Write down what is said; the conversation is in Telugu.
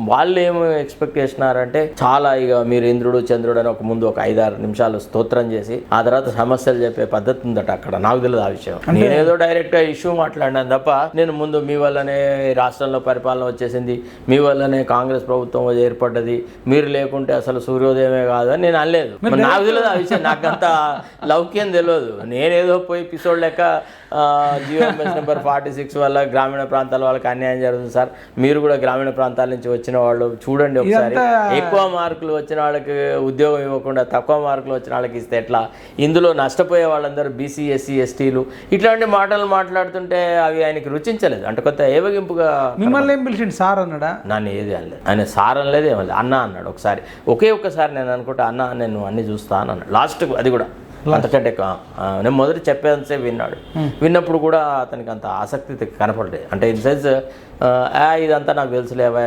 వాళ్ళు ఏమి ఎక్స్పెక్ట్ చేసినారంటే చాలా ఇక మీరు ఇంద్రుడు చంద్రుడు అని ఒక ముందు ఒక 5-6 నిమిషాలు స్తోత్రం చేసి ఆ తర్వాత సమస్యలు చెప్పే పద్ధతి ఉందట అక్కడ. నాకు తెలియదు ఆ విషయం. నేనేదో డైరెక్ట్ గా ఇష్యూ మాట్లాడినాను తప్ప నేను ముందు మీ వల్లనే రాష్ట్రంలో పరిపాలన వచ్చేసింది, మీ వల్లనే కాంగ్రెస్ ప్రభుత్వం ఏర్పడ్డది, మీరు లేకుంటే అసలు సూర్యోదయమే కాదు అని నేను అనలేదు. నాకు తెలియదు ఆ విషయం. నాకు అంత లౌక్యం తెలియదు. నేనేదో పోయి పిసోడ్ లెక్క జియోఎంఎస్ నెంబర్ 46 వల్ల గ్రామీణ ప్రాంతాల వాళ్ళకి అన్యాయం జరుగుతుంది సార్, మీరు కూడా గ్రామీణ ప్రాంతాల నుంచి వచ్చిన వాళ్ళు చూడండి ఒకసారి, ఎక్కువ మార్కులు వచ్చిన వాళ్ళకి ఉద్యోగం ఇవ్వకుండా తక్కువ మార్కులు వచ్చిన వాళ్ళకి ఇస్తే ఎట్లా, ఇందులో నష్టపోయే వాళ్ళందరూ బీసీ ఎస్సీ ఎస్టీలు, ఇట్లాంటి మాటలు మాట్లాడుతుంటే అవి ఆయనకి రుచించలేదు. అంటే కొత్త ఏవగింపుగా. మిమ్మల్ని ఏం పిలిచిండు సార్ అన్నాడా? నన్ను ఏది అనలేదు. ఆయన సార్ అనలేదు, ఏమలేదు, అన్న అన్నాడు ఒకసారి. ఒక్కసారి నేను అనుకుంటా అన్న నేను అన్ని చూస్తాను అన్నాడు లాస్ట్కు. అది కూడా అంతకంటే నేను మొదటి చెప్పేంతసేపు విన్నాడు. విన్నప్పుడు కూడా అతనికి అంత ఆసక్తి కనపడలేదు. అంటే ఇన్ సెన్స్ ఇదంతా నాకు తెలుసులేవా